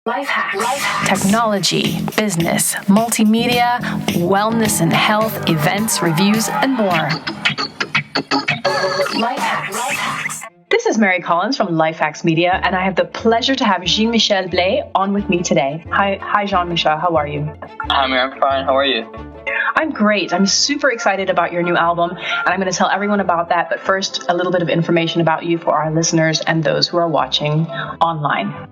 LifeHakx. Technology, business, multimedia, wellness and health, events, reviews, and more. LifeHakx. This is Mary Collins from LifeHakx Media, and I have the pleasure to have Jean-Michel Blais on with me today. Hi, Jean-Michel. How are you? Hi, Mary. I'm fine. How are you? I'm great. I'm super excited about your new album, and I'm going to tell everyone about that. But first, a little bit of information about you for our listeners and those who are watching online.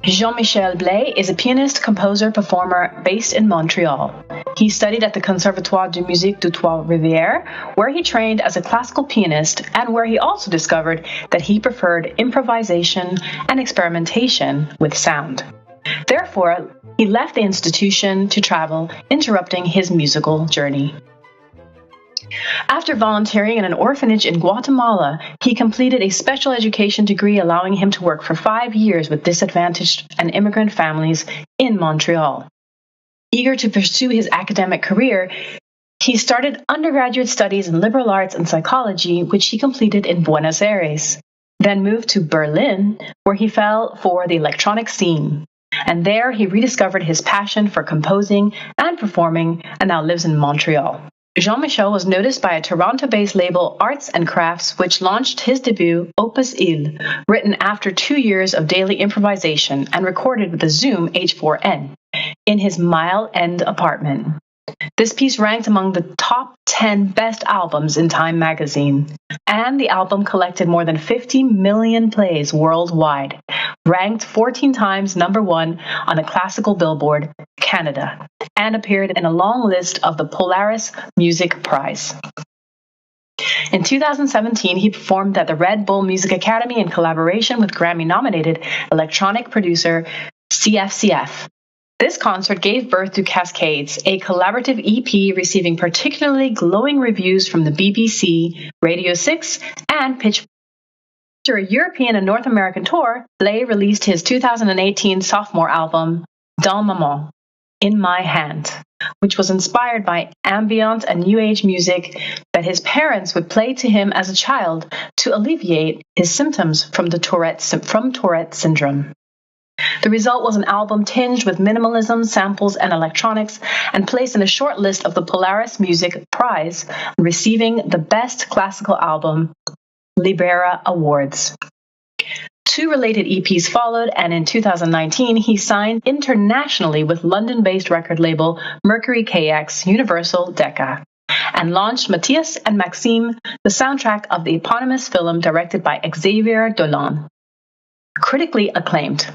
Jean-Michel Blais is a pianist, composer, performer based in Montreal. He studied at the Conservatoire de Musique de Trois-Rivières, where he trained as a classical pianist and where he also discovered that he preferred improvisation and experimentation with sound. Therefore, he left the institution to travel, interrupting his musical journey. After volunteering in an orphanage in Guatemala, he completed a special education degree allowing him to work for 5 years with disadvantaged and immigrant families in Montreal. Eager to pursue his academic career, he started undergraduate studies in liberal arts and psychology, which he completed in Buenos Aires, then moved to Berlin, where he fell for the electronic scene. And there he rediscovered his passion for composing and performing and now lives in Montreal. Jean-Michel was noticed by a Toronto-based label, Arts and Crafts, which launched his debut, Opus Il, written after 2 years of daily improvisation and recorded with a Zoom H4n in his Mile End apartment. This piece ranked among the top 10 best albums in Time magazine, and the album collected more than 50 million plays worldwide, ranked 14 times number 1 on the Classical Billboard Canada, and appeared in a long list of the Polaris Music Prize. In 2017, he performed at the Red Bull Music Academy in collaboration with Grammy-nominated electronic producer CFCF. This concert gave birth to Cascades, a collaborative EP receiving particularly glowing reviews from the BBC, Radio 6, and Pitch. After a European and North American tour, Blais released his 2018 sophomore album, Dans ma main, In My Hand, which was inspired by ambient and new age music that his parents would play to him as a child to alleviate his symptoms from Tourette syndrome. The result was an album tinged with minimalism, samples, and electronics, and placed in a short list of the Polaris Music Prize, receiving the Best Classical Album Libera Awards. 2 related EPs followed, and in 2019, he signed internationally with London-based record label Mercury KX Universal Decca, and launched Matthias and Maxime, the soundtrack of the eponymous film directed by Xavier Dolan. Critically acclaimed,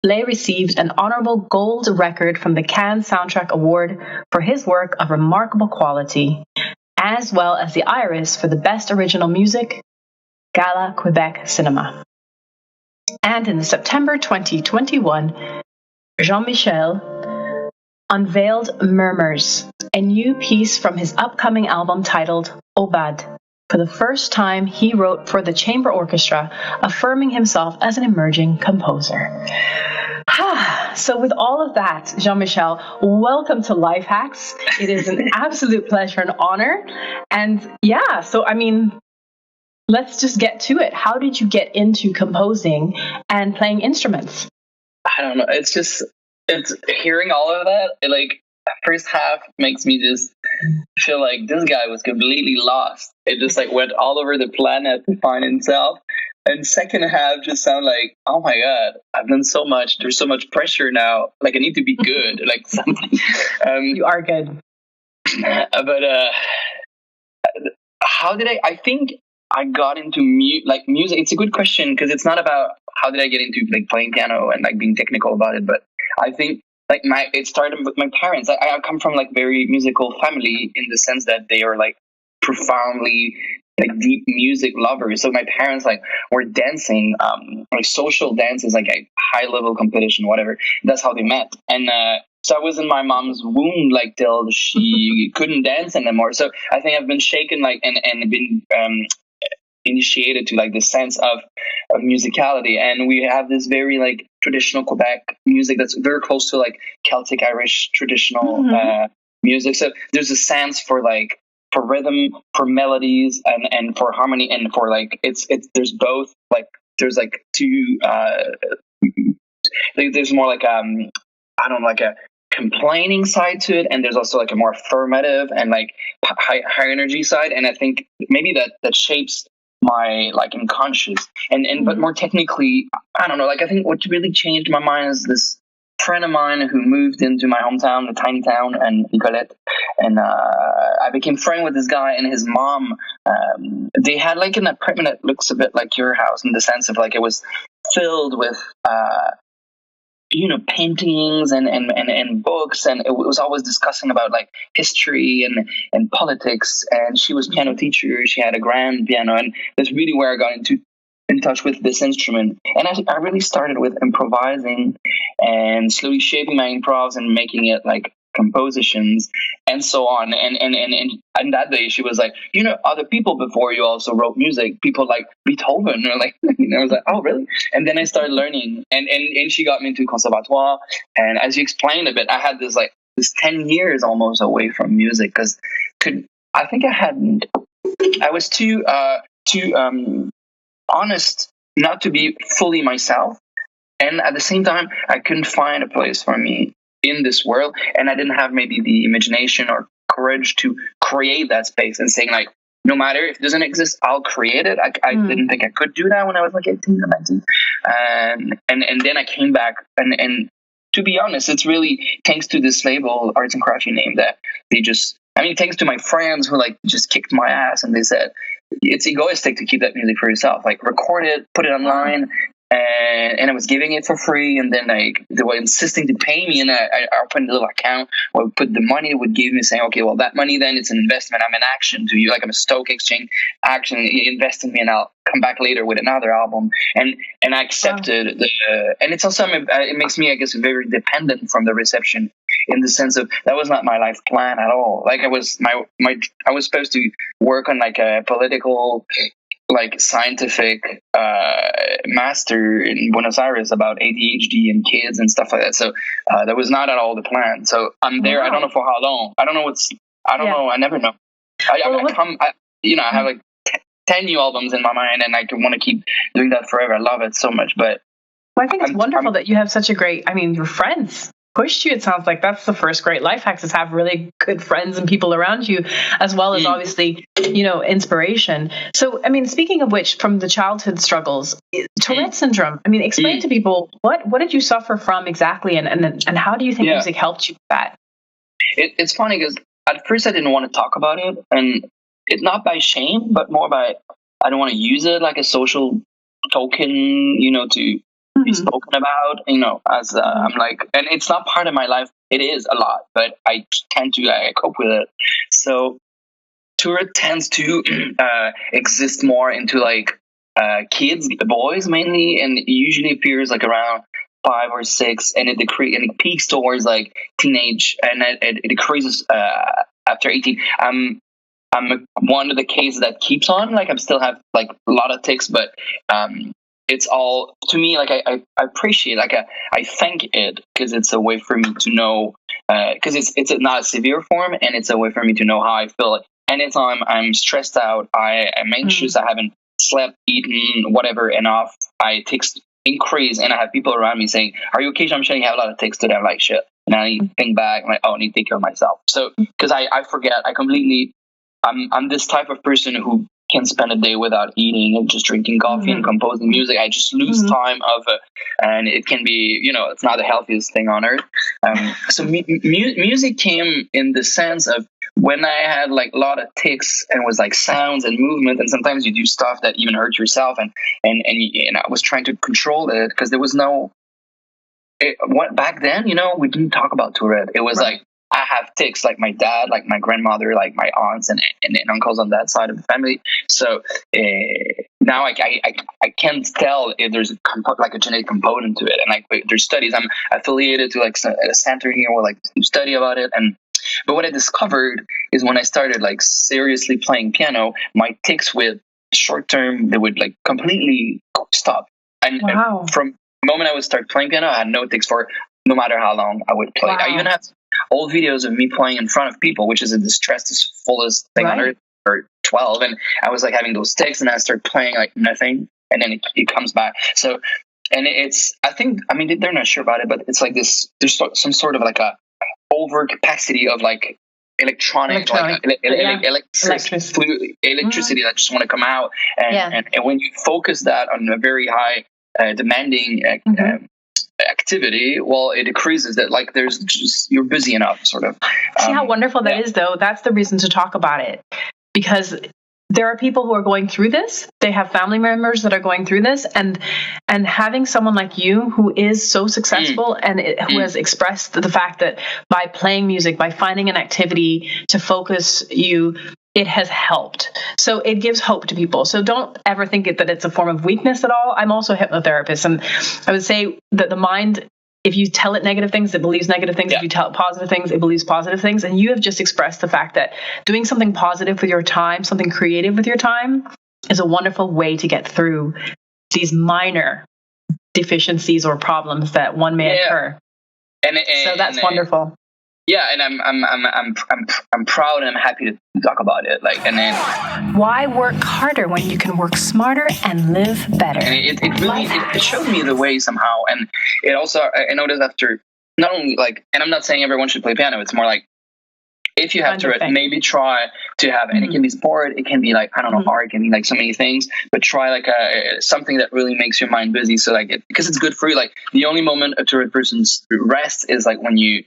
Blais received an honorable gold record from the Cannes Soundtrack Award for his work of remarkable quality, as well as the Iris for the Best Original Music, Gala Quebec Cinema. And in September 2021, Jean-Michel unveiled Murmurs, a new piece from his upcoming album titled Obad. For the first time, he wrote for the chamber orchestra, affirming himself as an emerging composer. So with all of that, Jean-Michel, welcome to LifeHakx. It is an absolute pleasure and honor. And let's just get to it. How did you get into composing and playing instruments? I don't know. It's hearing all of that. First half makes me just feel like this guy was completely lost. It just went all over the planet to find himself. And second half just sound like, oh my God, I've done so much. There's so much pressure now. I need to be good. Something. You are good. But how did I think I got into music? It's a good question because it's not about how did I get into playing piano and being technical about it. But I think it started with my parents. I come from very musical family in the sense that they are profoundly deep music lovers. So my parents were dancing, social dances, a high level competition, whatever. That's how they met. And so I was in my mom's womb till she couldn't dance anymore. So I think I've been shaken and been initiated to the sense of musicality. And we have this very traditional Quebec music that's very close to Celtic Irish traditional music. So there's a sense for rhythm, for melodies, and for harmony, and for it's there's both there's two there's more like I don't know, like a complaining side to it, and there's also like a more affirmative and like high energy side, and I think maybe that shapes my like unconscious and but more technically, I don't know, like I think what really changed my mind is this friend of mine who moved into my hometown, a tiny town, and Nicolette, and I became friend with this guy and his mom. They had like an apartment that looks a bit like your house in the sense of like it was filled with paintings and books, and it was always discussing about like history and politics. And she was piano teacher, she had a grand piano, and that's really where I got in touch with this instrument. And I really started with improvising and slowly shaping my improvs and making it like compositions and so on. And that day she was like, other people before you also wrote music, people like Beethoven, or like, I was like, oh really? And then I started learning, and she got me into conservatoire. And as you explained a bit, I had this 10 years almost away from music because I was too honest not to be fully myself, and at the same time I couldn't find a place for me in this world, and I didn't have maybe the imagination or courage to create that space and saying like, no matter if it doesn't exist, I'll create it. I didn't think I could do that when I was like 18 or 19, and then I came back, and to be honest, it's really thanks to this label, Arts and Crafty name, that they just, thanks to my friends who like just kicked my ass, and they said it's egoistic to keep that music for yourself, like record it, put it online. And I was giving it for free, and then like they were insisting to pay me, and I opened a little account where I put the money they would give me, saying, okay, well that money then it's an investment. I'm an action to you, like I'm a stock exchange action. You invest in me, and I'll come back later with another album. And I accepted and it's also it makes me, I guess, very dependent from the reception, in the sense of that was not my life plan at all. Like I was I was supposed to work on like a political, like scientific master in Buenos Aires about ADHD and kids and stuff like that. So that was not at all the plan. So I'm there. Wow. I don't know for how long. I don't know know. I never know. I have like 10 new albums in my mind, and I want to keep doing that forever. I love it so much. But I think it's wonderful that you have such a great, your friends pushed you. It sounds like that's the first great life hacks, is have really good friends and people around you, as well as obviously, inspiration. So, speaking of which, from the childhood struggles, Tourette syndrome, explain to people, what did you suffer from exactly? And how do you think music helped you with that? It's funny because at first I didn't want to talk about it, and it's not by shame, but more by, I don't want to use it like a social token, to be spoken about, as I'm like, and it's not part of my life. It is a lot, but I tend to cope with it. So Tourette tends to exist more into like kids, boys mainly, and it usually appears like around 5 or 6, and it peaks towards like teenage, and it decreases after 18. I'm one of the cases that keeps on. Like I still have like a lot of tics, but it's all, to me, like I appreciate, like I thank it, because it's a way for me to know, because it's not a severe form, and it's a way for me to know how I feel. Like, anytime I'm stressed out, I am anxious, I haven't slept, eaten, whatever enough, I tics increase, and I have people around me saying, "Are you okay, Jean-Michel? You have a lot of tics today." I'm like, shit. And I need to think back, I'm like, oh, I need to take care of myself. So, because I forget, I'm this type of person who can spend a day without eating and just drinking coffee and composing music. I just lose time and it can be, it's not the healthiest thing on earth. So music came in the sense of when I had like a lot of tics, and was like sounds and movement, and sometimes you do stuff that even hurt yourself, and I was trying to control it, because there was back then, we didn't talk about Tourette. It was like, I have tics, like my dad, like my grandmother, like my aunts and uncles on that side of the family. So now I can't tell if there's like a genetic component to it. And like there's studies. I'm affiliated to like a center here where like study about it. But what I discovered is when I started like seriously playing piano, my tics with short term, they would like completely stop. And from the moment I would start playing piano, I had no tics for no matter how long I would play. I even have old videos of me playing in front of people, which is the fullest thing on earth, or 12. And I was like having those tics, and I started playing like nothing, and then it comes back. So and I mean, they're not sure about it, but it's like this. There's some sort of like a overcapacity of like electronic. Like electricity that just want to come out, and when you focus that on a very high demanding activity, well, it decreases that. Like there's just, you're busy enough, sort of. See how wonderful that is, though. That's the reason to talk about it, because there are people who are going through this. They have family members that are going through this, and having someone like you who is so successful and who has expressed the fact that by playing music, by finding an activity to focus you, it has helped. So it gives hope to people. So don't ever think that it's a form of weakness at all. I'm also a hypnotherapist, and I would say that the mind, if you tell it negative things, it believes negative things. If you tell it positive things, it believes positive things. And you have just expressed the fact that doing something positive with your time, something creative with your time, is a wonderful way to get through these minor deficiencies or problems that one may occur. So that's wonderful. Yeah, and I'm proud and I'm happy to talk about it. Like, and then why work harder when you can work smarter and live better? And it really it showed me the way somehow, and it also I noticed after not only like, and I'm not saying everyone should play piano. It's more like if you have to maybe try to have, and it can be sport, it can be like I don't know, art, it can be like so many things, but try like something that really makes your mind busy. So like because it's good for you. Like the only moment a toured person's rest is like when you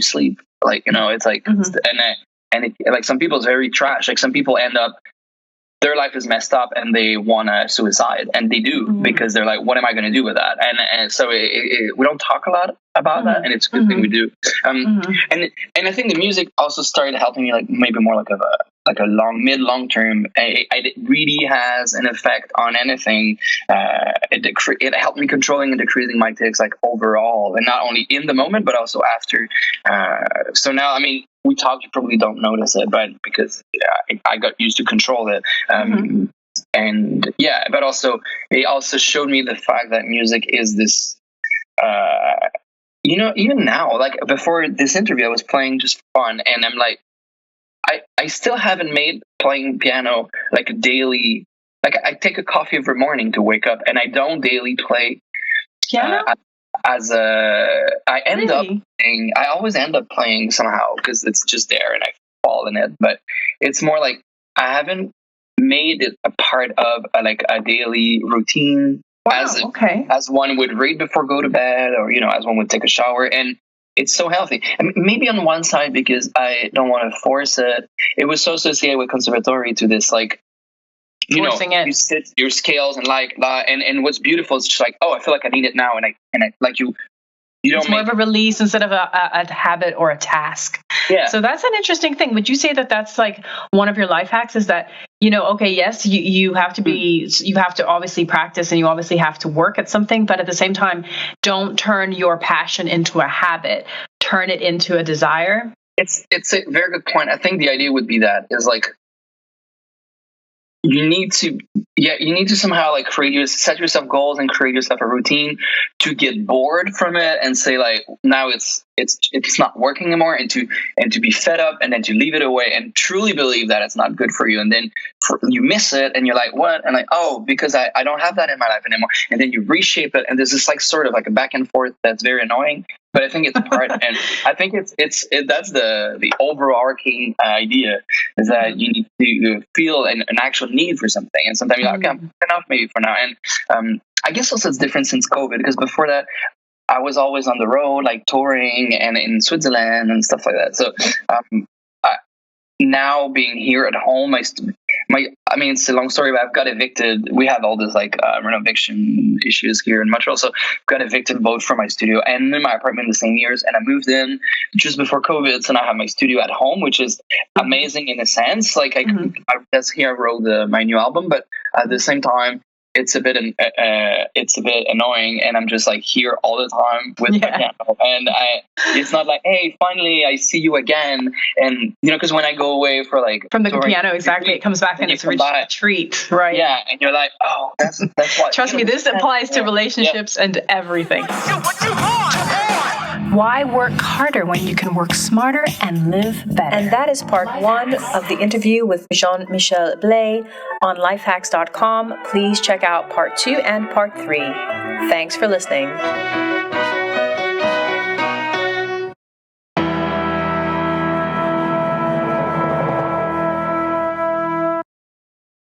sleep, like, you know, it's like, and it, like some people's very trash. Like some people end up, their life is messed up and they want to suicide, and they do because they're like, what am I going to do with that? And so we don't talk a lot about that, and it's a good thing we do. And I think the music also started helping me, like maybe more like a long term. It really has an effect on anything. It helped me controlling and decreasing my tics, like overall, and not only in the moment but also after. So now, I mean, we talk, you probably don't notice it, but because I got used to control it. And yeah, but also it also showed me the fact that music is this, you know, even now, like before this interview, I was playing just for fun, and I'm like, I still haven't made playing piano like a daily, like I take a coffee every morning to wake up, and I don't daily play piano. I always end up playing somehow because it's just there and I fall in it, but it's more like I haven't made it a part of a daily routine as one would read before go to bed, or, you know, as one would take a shower. And it's so healthy. I mean, maybe on one side, because I don't want to force it, it was so associated with conservatory to this, like, you know, you sit your scales and like that, and what's beautiful is just like, oh, I feel like I need it now, and I like you don't. It's more of a release instead of a habit or a task. Yeah. So that's an interesting thing. Would you say that that's like one of your life hacks? Is that, you know, okay, yes, you have to be, you have to obviously practice, and you obviously have to work at something, but at the same time, don't turn your passion into a habit. Turn it into a desire. It's a very good point. I think the idea would be that is like, you need to somehow like set yourself goals and create yourself a routine to get bored from it and say like, now it's not working anymore, and to be fed up, and then to leave it away and truly believe that it's not good for you, and then you miss it and you're like, what? And like, oh, because I don't have that in my life anymore, and then you reshape it, and there's this like sort of like a back and forth that's very annoying. But I think it's part, and I think that's the overarching idea, is that you need to feel an actual need for something, and sometimes you're like, okay, I'm enough maybe for now. And I guess also it's different since COVID, because before that I was always on the road, like touring and in Switzerland and stuff like that. So now being here at home, I mean, it's a long story, but I've got evicted. We have all this like renovation issues here in Montreal, so got evicted both from my studio and in my apartment in the same years. And I moved in just before COVID, so now I have my studio at home, which is amazing in a sense. Like that's here I wrote my new album, but at the same time, it's a bit annoying, and I'm just like here all the time with my piano, and it's not like, hey, finally I see you again, and you know, because when I go away for like from the piano, exactly, it comes back and it's a treat, right? Yeah, and you're like, oh, that's what. Trust me, this applies to relationships and everything. Why work harder when you can work smarter and live better? And that is part 1 of the interview with Jean-Michel Blais on LifeHakx.com. Please check out part 2 and part 3. Thanks for listening.